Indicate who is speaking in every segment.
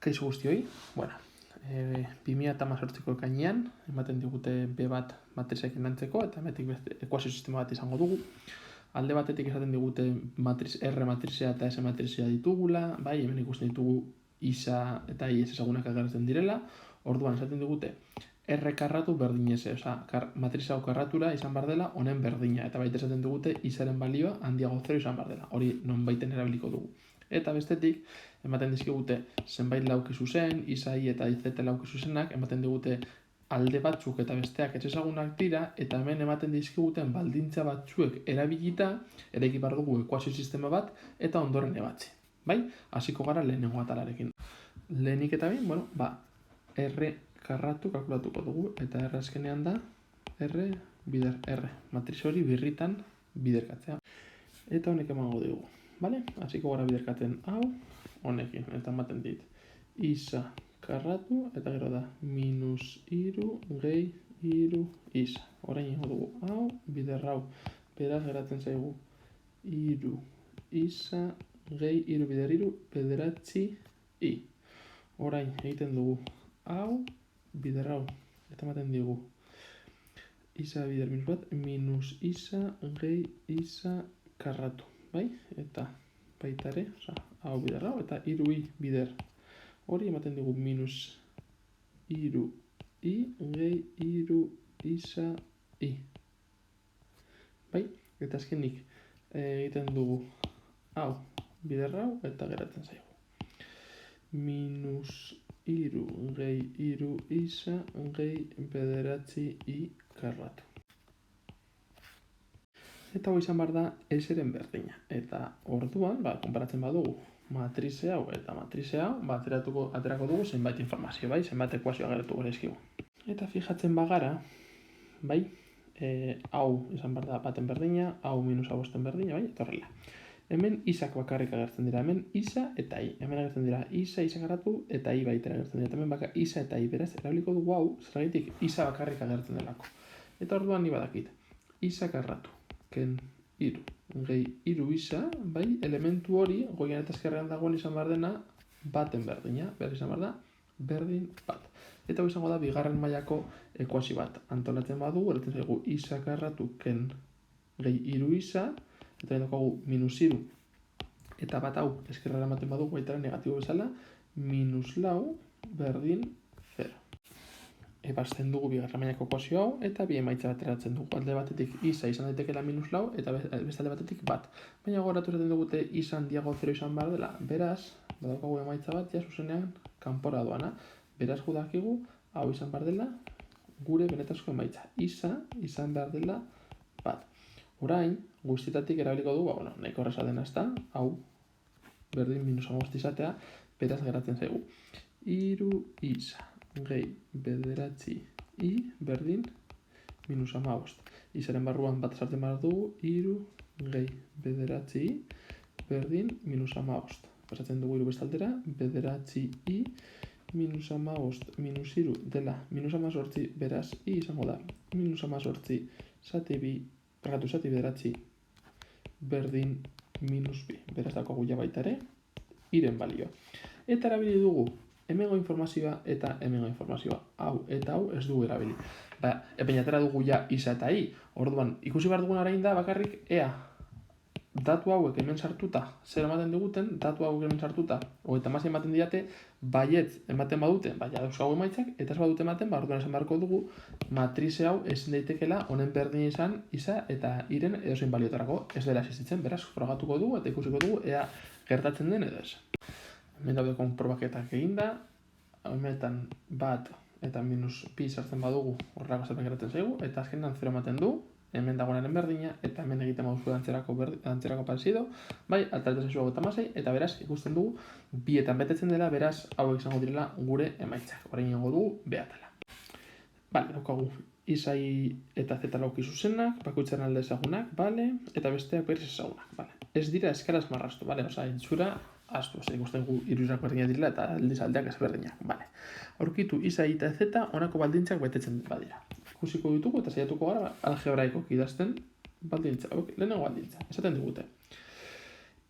Speaker 1: Kaixo guztioi, 2018ko ekainean, ematen digute B bat matrizekin lantzeko, eta hemetik beste ekuazio sistema bat izango dugu. Alde batetik esaten digute R matrizea eta S matrizea ditugula, bai, hemen ikusten ditugu isa eta i ezagunak agertzen direla, orduan esaten digute R karratu berdin S, matriza hau karratura izan behar dela honen berdina, eta baita esaten digute isaren balioa handiago 0 izan behar dela, hori non baiten erabiliko dugu. Eta bestetik, ematen dizkigute zenbait lauki zuzen, isa i eta iz lauki zuzenak, ematen digute alde batzuk eta besteak ez ezagunak dira, eta hemen ematen dizkiguten baldintza batzuek erabilita, eraiki behar dugu ekuazio sistema bat, eta ondoren ebatzi. Bai? Hasiko gara lehenengo atalarekin. Lehenik eta behin, R karratu kalkulatuko dugu, eta R azkenean da R bider R. Matriz hori birritan biderkatzea. Eta honek emango dugu. Vale? Hasiko gara biderkatzen hau, honekin, eta ematen dit isa karratu, eta gero da minus iru gehi iru isa. Orain ingo dugu hau, bider hau, beraz geratzen zaigu iru isa gehi iru bider iru, bederatzi i. Orain egiten dugu hau, bider hau, eta ematen digu isa bider minus bat, minus isa gehi isa karratu. Bai? Eta baita ere, hau bider hau, eta iru i bider. Hori ematen dugu minus iru i gehi iru isa i. Bai? Eta azkenik egiten dugu hau bider hau, eta geratzen zaigu. Minus iru gehi iru isa gehi bederatzi i karratu. Eta hau izan behar da eseren berdina. Eta orduan, konparatzen badugu matrize hau eta matrize hau, aterako dugu zenbait informazio, bai? Zenbait ekuazioa gertu gure eskigu. Eta fijatzen bagara, bai? Hau izan behar da baten berdina, hau minus hau bosten berdina, bai? Eta horrela. Hemen isak bakarrik agertzen dira, hemen isa eta i. Hemen agertzen dira isa karratu eta i baitera agertzen dira. Hemen isa eta i, beraz, erabiliko dugu hau, zergatik isa bakarrik agertzen delako. Eta orduan ni badakit, isa karratu. Ken iru gehi iru isa, bai, elementu hori, goian eta eskerrean dagoen izan behar dena, baten berdina, behar izan behar da, berdin bat. Eta hau izango da, bigarren mailako ekuazio bat. Antolatzen badu, eratzen zaigu isa karratu ken gehi iru isa, eta dagogu minus iru, eta bat hau eskerrera ematen badu, baitara negatibo bezala, minus lau berdin 0. Ebazten dugu bigarren mailako ekuazio hau, eta bi emaitza bateratzen dugu. Alde batetik isa izan daitekeela minus lau, eta beste alde batetik bat. Baina goratu esaten dugute isa handiago 0 izan behar dela. Beraz, badaukagu emaitza bat, ja zuzenean kanpora doana. Beraz gudakigu, hau izan behar dela, gure benetazko emaitza. Isa izan behar dela bat. Orain, guztietatik erabiliko dugu, nahiko horreza dena ezta, hau, berdin minus amabost izatea, beraz geratzen zaigu. Iru isa gehi bederatzi i berdin minus amabost. Izaren barruan bat sartzen behar dugu, iru gehi bederatzi i berdin minus amabost. Pasatzen dugu iru bestaldera, bederatzi i minus amabost minus iru dela minus amazortzi, beraz i izango da. Minus amazortzi zati bederatzi berdin minus bi. Beraz dakogu ja baita ere, iren balioa. Eta erabili dugu hemengo informazioa eta hemengo informazioa. Hau eta hau ez dugu erabili. Epeñatera dugu ja isa eta i. Orduan, ikusi behar dugun arain da bakarrik ea datu hauek hemen sartuta, zer ematen diguten, datu hauek hemen sartuta, hogeita hamasei ematen diate, baietz ematen badute, dauzkagu emaitzak, eta ez badute ematen, orduan esan beharko dugu, matrize hau ezin daitekeela honen berdin izan isa eta iren edozein baliotarako ez dela existitzen, beraz, frogatuko dugu eta ikusiko dugu ea gertatzen den edo ez. Hemen daude konprobaketak eginda, hemetan bat eta minus pi sartzen badugu horrelako zerbait geratzen zaigu, eta azkenean 0 ematen du, hemen dagoenaren berdina, eta hemen egiten baduzu antzerako parecido, bai, alteratzen zaizu 26, eta beraz, ikusten dugu, bietan betetzen dela, beraz, hauek izango direla gure emaitzak. Orain ingo dugu, behatela. Bale, daukagu, isai eta zeta lauki zuzenak, bakoitzaren alde ezagunak, bale, eta besteak berriz ezagunak, bale. Ez dira eskaraz marrastu, bale, intzura, astu, ikusten gu irurak berdinak direla eta aldiz aldeak ezberdinak, bale. Aurkitu isai eta zeta honako baldintzak betetzen badira. Ikusiko ditugu eta saiatuko gara algebraiko idazten baldintza. Lehenengo baldintza, esaten digute.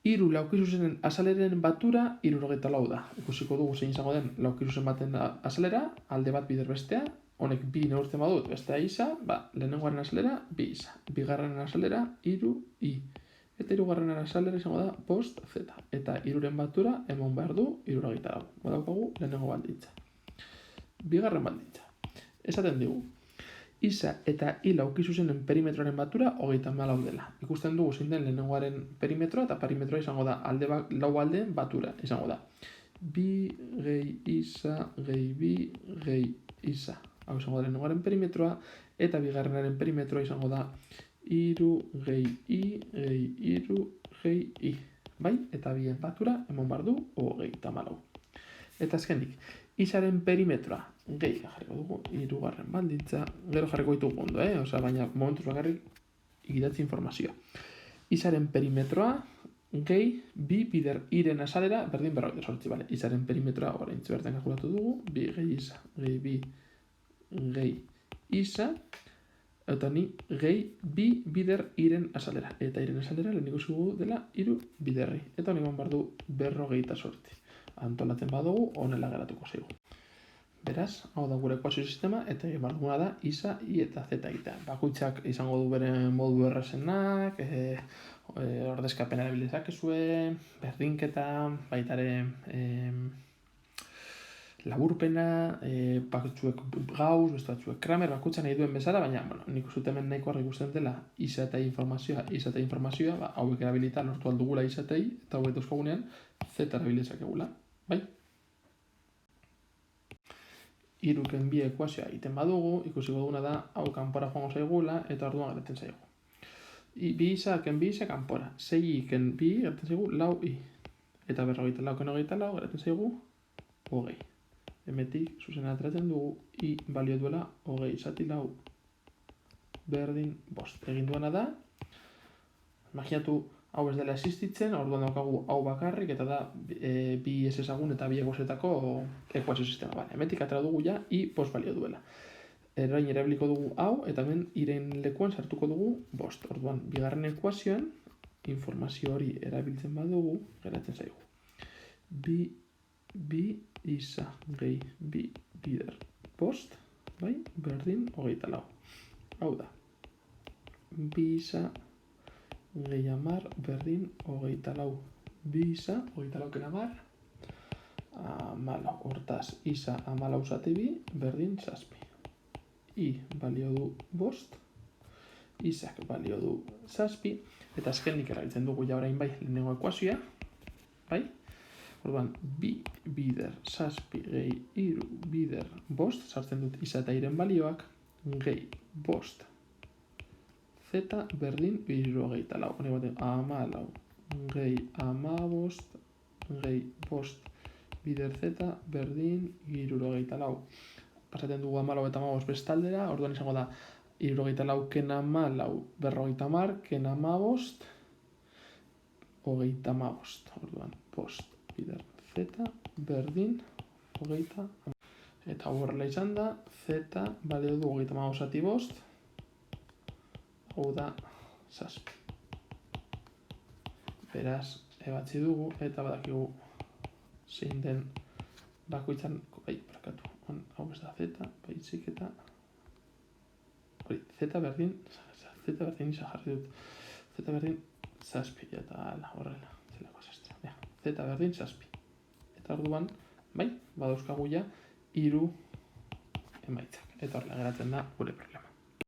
Speaker 1: Hiru laukizuzenen azaleren batura 74 da. Ikusiko dugu zein izango den laukizuzen baten azalera, alde bat bider bestea, honek 2 neurtzen badut, bestea isa, lehenengoaren azalera, 2 isa. Bigarrenen azalera, 3i. Eta hirugarrenen azalera izango da 5z. Eta hiruren batura emon behar du 74. Badaukagu lehenengo baldintza. Bigarren baldintza. Esaten digu, isa eta i laukizuzenen perimetroaren batura 34 dela. Ikusten dugu zein den lehenengoaren perimetroa eta perimetroa izango da lau aldeen batura izango da. 2 gehi isa gehi 2 gehi isa. Hau izango da lehenengoaren perimetroa eta bigarrenaren perimetroa izango da 3 gehi i gehi 3 gehi i. Bai? Eta bien batura emon behar du 34. Eta azkenik, isaren perimetroa gehi jarriko dugu, hirugarren baldintza, gero jarriko ditugu ondo, baina momentuz bakarrik idatzi informazioa. Isaren perimetroa gehi 2 bider iren azalera berdin 48, bale. Isaren perimetroa orain bertan kalkulatu dugu, 2 gehi isa, gehi 2 gehi isa, eta ni gehi 2 bider iren azalera. Eta iren azalera lehen ikusi dela 3 biderri. Eta honi behar du 48. Antolatzen badugu, honela geratuko zaigu. Beraz, hau da gure ekuazio sistema, eta egin behar duguna da isa, i eta z egitea. Bakoitzak izango du bere modu errazenak, ordezkapena erabilizakezue, berdinketa, baitare laburpena, batzuek Gauss, beste batzuek Kramer, bakoitza nahi duen bezala, baina nik uste hemen nahiko argi ikusten dela isa eta informazioa, hauek erabilita lortu aldugula isa eta i, eta hauek dauzkagunean z erabilizakegula, bai? Hiruken bi ekuazioa egiten badugu, ikusiko duguna da, hau kanpora joango zaigula, eta orduan geratzen zaigu. Bi isa, ken bi isa, kanpora. 6i, ken bi, geratzen zaigu, lau i. Eta 44, ken 24, geratzen zaigu, 20. Hemetik, zuzena ateratzen dugu, i balio duela, 20 zati lau, berdin, 5. Egin duena da, imaginatu, hau ez dela existitzen, orduan daukagu hau bakarrik, eta da bi ez ezagun eta bi egosetako ekuazio sistema. Bale, hemetik atera dugu ja, i 5 balio duela. Erain erabiliko dugu hau, eta hemen iren lekuan sartuko dugu 5. Orduan, bigarren ekuazioan, informazio hori erabiltzen badugu, geratzen zaigu. Bi isa gehi bi bider 5, bai, berdin 24. Hau da. Bi isa gehi 10 berdin 24. Bi isa, 24 ken 10, 14. Hortaz, isa 14 zati bi, berdin 7. I balio du 5, isak balio du 7, eta azkenik erabiltzen dugu ja orain bai lehenengo ekuazioa, bai? Orduan, bi bider 7 gehi 3 bider 5, sartzen dut isa eta iren balioak, gehi 5 z berdin 74. Honek batean, 14 gehi 15 gehi 5 bider z berdin 74. Pasaten dugu 14 eta 15 bestaldera, orduan izango da 74 ken 14, 50, ken 15, 35. Orduan, 5 bider z berdin 30. Eta horrela izan da, z balio du 35 zati 5, hau da 7. Beraz, ebatzi dugu eta badakigu zein den bakoitzan, barakatu, hau ez da z, baizik eta hori, z berdin izan jarri dut, z berdin 7, eta horrela, zelako zestra, z berdin 7. Eta orduan, bai, badauzkagu ja 3 emaitzak, eta horrela geratzen da gure problema.